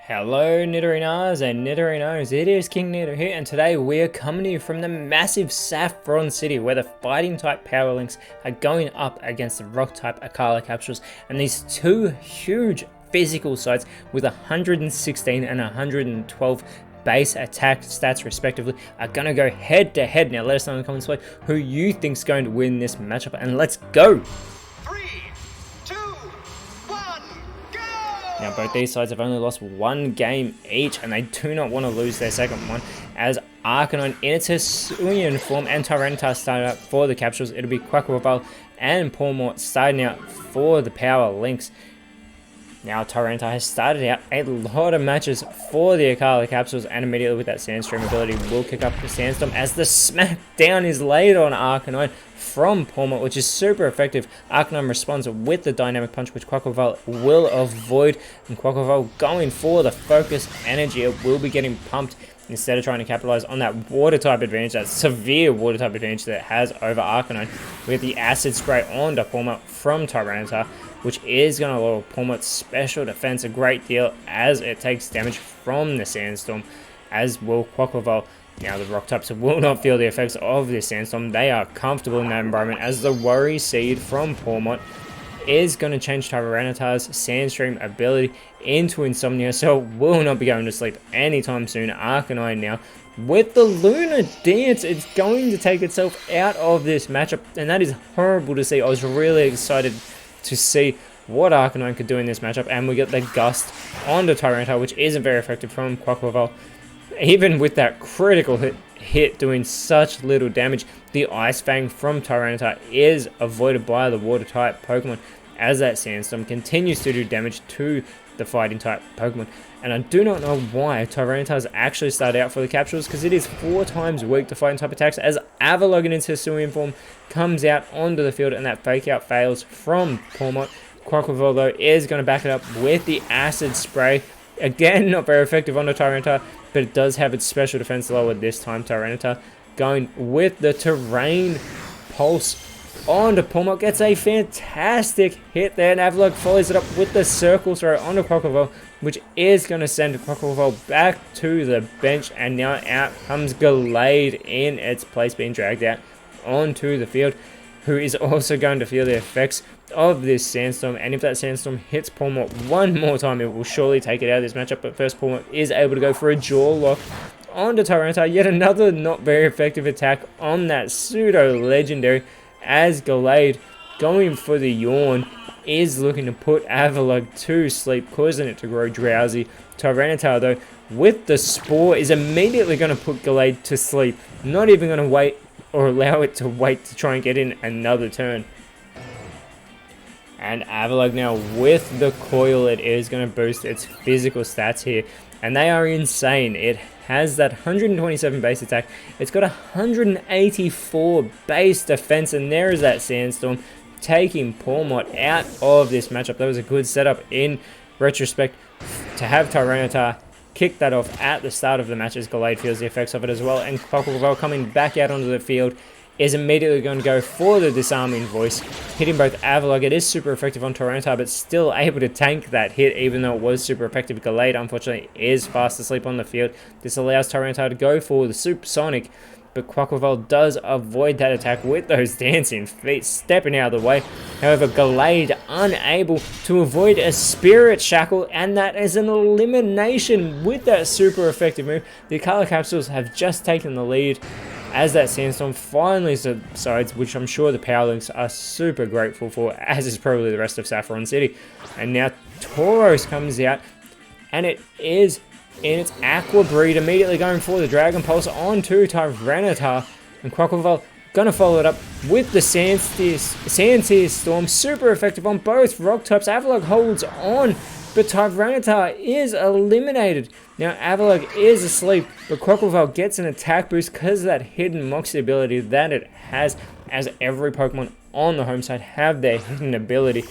Hello Nidorinas and Nidorinos, it is KingNido here, and today we are coming to you from the massive Saffron City where the fighting type power links are going up against the rock type Akala capsules, and these two huge physical sides with 116 and 112 base attack stats respectively are going to go head to head. Now let us know in the comments below who you think is going to win this matchup, and let's go! Now both these sides have only lost one game each, and they do not want to lose their second one, as Arcanine in its Hisuian form and Tyranitar started out for the capsules. It'll be Quaquaval and Pawmort starting out for the power links. Now Tyranitar has started out a lot of matches for the Akala capsules, and immediately with that Sandstream ability will kick up the Sandstorm as the smackdown is laid on Arcanine from Pawmort, which is super effective. Arcanine responds with the Dynamic Punch, which Quaquaval will avoid, and Quaquaval going for the Focus Energy. It will be getting pumped instead of trying to capitalize on that water type advantage, that severe water type advantage that it has over Arcanine. We get the Acid Spray onto Pawmort from Tyranitar, which is going to lower Pawmort's special defense a great deal as it takes damage from the Sandstorm, as will Quaquaval. Now the rock types will not feel the effects of this Sandstorm. They are comfortable in that environment, as the Worry Seed from Pawmort is going to change Tyranitar's Sandstream ability into Insomnia, so it will not be going to sleep anytime soon. Arcanine now with the Lunar Dance, it's going to take itself out of this matchup, and that is horrible to see. I was really excited to see what Arcanine could do in this matchup, and we get the Gust onto Tyranitar, which isn't very effective from Quaquaval. Even with that critical hit doing such little damage, the Ice Fang from Tyranitar is avoided by the water type Pokemon, as that Sandstorm continues to do damage to the fighting type Pokemon. And I do not know why Tyranitar has actually started out for the capsules, because it is 4 times weak to fighting type attacks, as Avalugg in its Hisuian form comes out onto the field, and that fake out fails from Pawmort. Quaquaval though is going to back it up with the Acid Spray. Again, not very effective on the Tyranitar, but it does have its special defense lowered this time. Tyranitar going with the Terrain Pulse onto Pawmort, gets a fantastic hit there, and Avalugg follows it up with the Circle Throw onto Quaquaval, which is going to send Quaquaval back to the bench, and now out comes Gallade in its place, being dragged out onto the field, who is also going to feel the effects of this Sandstorm. And if that Sandstorm hits Pawmort one more time, it will surely take it out of this matchup. But first, Pawmort is able to go for a Jaw Lock onto Tyranitar. Yet another not very effective attack on that pseudo legendary, as Gallade going for the Yawn is looking to put Avalugg to sleep, causing it to grow drowsy. Tyranitar though with the Spore is immediately going to put Gallade to sleep, not even going to wait or allow it to wait to try and get in another turn. And Avalugg now with the Coil, it is going to boost its physical stats here, and they are insane. It has that 127 base attack, it's got 184 base defense, and there is that Sandstorm taking Pawmort out of this matchup. That was a good setup in retrospect to have Tyranitar kick that off at the start of the match, as Gallade feels the effects of it as well, and Quaquaval coming back out onto the field is immediately going to go for the Disarming Voice, hitting both Avalugg. It is super effective on Tyranitar, but still able to tank that hit, even though it was super effective. Gallade, unfortunately, is fast asleep on the field. This allows Tyranitar to go for the Supersonic, but Quaquaval does avoid that attack with those dancing feet, stepping out of the way. However, Gallade unable to avoid a Spirit Shackle, and that is an elimination with that super effective move. The Akala capsules have just taken the lead, as that Sandstorm finally subsides, which I'm sure the Power Links are super grateful for, as is probably the rest of Saffron City. And now Tauros comes out, and it is in its Aqua Breed, immediately going for the Dragon Pulse onto Tyranitar, and Quaquaval gonna follow it up with the Sandsear Storm, super effective on both rock types. Avalugg holds on, but Tyranitar is eliminated. Now Avalugg is asleep, but Quaquaval gets an attack boost because of that hidden Moxie ability that it has, as every Pokemon on the home side have their hidden ability.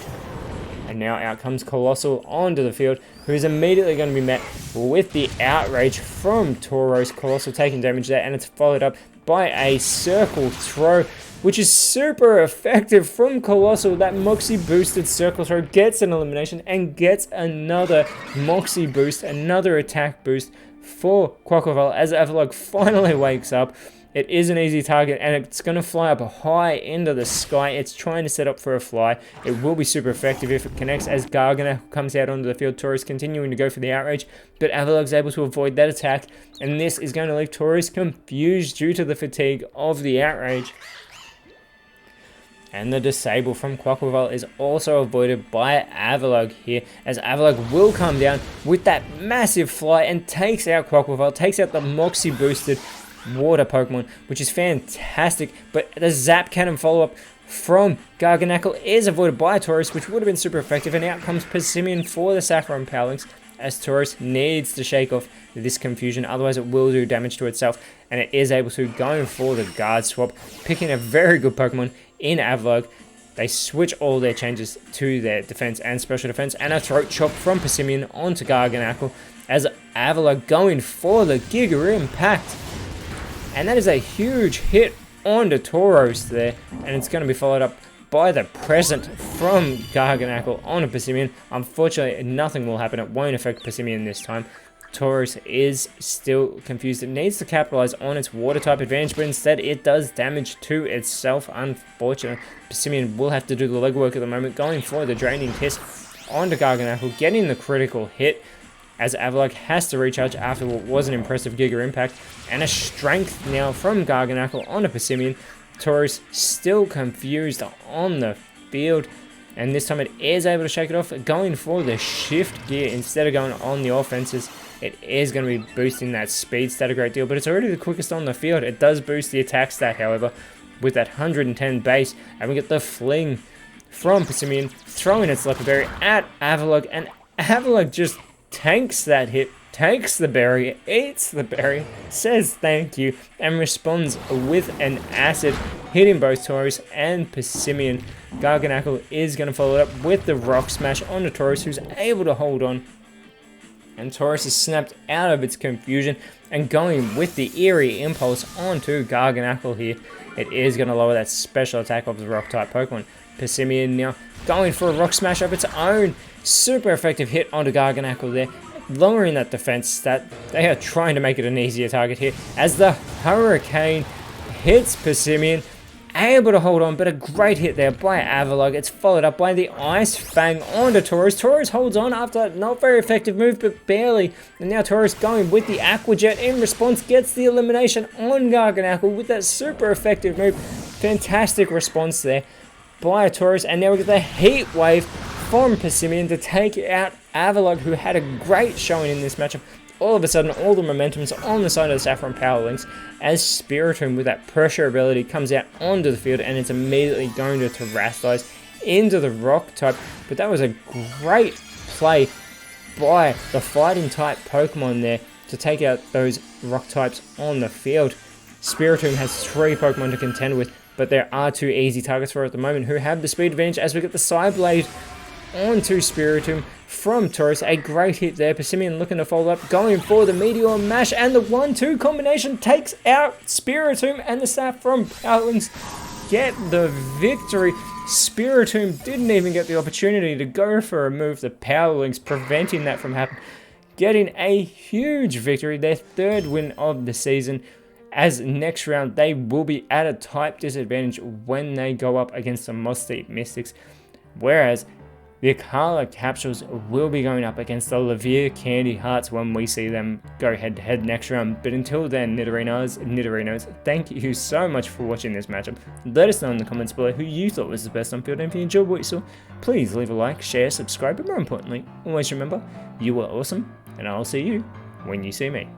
And now out comes Colossal onto the field, who is immediately going to be met with the Outrage from Tauros. Colossal taking damage there, and it's followed up by a circle throw, which is super effective from Colossal. That Moxie boosted circle throw gets an elimination and gets another Moxie boost, another attack boost for Quaquaval as Avalugg finally wakes up. It is an easy target and it's going to fly up high into the sky. It's trying to set up for a fly. It will be super effective if it connects as Garganacl comes out onto the field. Taurus continuing to go for the outrage, but Avalugg's able to avoid that attack, and this is going to leave Taurus confused due to the fatigue of the outrage. And the disable from Quaquaval is also avoided by Avalugg here, as Avalugg will come down with that massive fly and takes out Quaquaval, takes out the Moxie boosted water Pokemon, which is fantastic. But the Zap Cannon follow-up from Garganacl is avoided by Taurus, which would have been super effective, and out comes Persimmon for the Saffron Powerlinks, as Taurus needs to shake off this confusion, otherwise it will do damage to itself, and it is able to, going for the guard swap, picking a very good Pokemon in Avalugg. They switch all their changes to their defense and special defense, and a throat chop from Persimmon onto Garganacl, as Avalugg going for the Giga Impact. And that is a huge hit onto Tauros there, and it's going to be followed up by the present from Garganacl onto Persimmon. Unfortunately, nothing will happen. It won't affect Persimmon this time. Tauros is still confused. It needs to capitalize on its water type advantage, but instead it does damage to itself. Unfortunately, Persimmon will have to do the legwork at the moment, going for the Draining Kiss onto Garganacl, getting the critical hit, as Avalugg has to recharge after what was an impressive Giga Impact, and a Strength now from Garganacl onto Persimmon. Taurus still confused on the field, and this time it is able to shake it off, going for the Shift Gear instead of going on the offenses. It is going to be boosting that speed stat a great deal, but it's already the quickest on the field. It does boost the attack stat, however, with that 110 base, and we get the Fling from Persimmon, throwing its Leopard Berry at Avalugg, and Avalugg just tanks that hit, takes the berry, eats the berry, says thank you, and responds with an acid, hitting both Taurus and Persimmon. Garganacl is going to follow it up with the Rock Smash onto Taurus, who's able to hold on, and Taurus is snapped out of its confusion and going with the Eerie Impulse onto Garganacl here. It is going to lower that special attack of the Rock type Pokemon. Persimmon now going for a Rock Smash of its own. Super effective hit onto Garganacl there, lowering that defense stat. They are trying to make it an easier target here, as the Hurricane hits Persimmon, able to hold on, but a great hit there by Avalugg. It's followed up by the Ice Fang onto Taurus. Taurus holds on after that not very effective move, but barely. And now Taurus going with the Aqua Jet in response, gets the elimination on Garganacl with that super effective move. Fantastic response there by Taurus, and now we get the Heat Wave from Persimmon to take out Avalugg, who had a great showing in this matchup. All of a sudden, all the momentum's on the side of the Saffron Powerlinks, as Spiritomb with that pressure ability comes out onto the field, and it's immediately going to Terrasilize into the Rock type. But that was a great play by the Fighting type Pokemon there to take out those Rock types on the field. Spiritomb has 3 Pokemon to contend with, but there are 2 easy targets for it at the moment who have the speed advantage, as we get the Psyblade onto Spiritomb from Taurus. A great hit there. Persimmon looking to follow up, going for the Meteor Mash, and the 1-2 combination takes out Spiritomb, and the Saffron Powerlinks get the victory. Spiritomb didn't even get the opportunity to go for a move. The Powerlinks preventing that from happening, getting a huge victory, their 3rd win of the season, as next round they will be at a type disadvantage when they go up against the Moss Deep Mystics, whereas the Akala Capsules will be going up against the Levere Candy Hearts when we see them go head-to-head next round. But until then, Nidorinos, thank you so much for watching this matchup. Let us know in the comments below who you thought was the best on field, and if you enjoyed what you saw, please leave a like, share, subscribe, but more importantly, always remember, you are awesome, and I'll see you when you see me.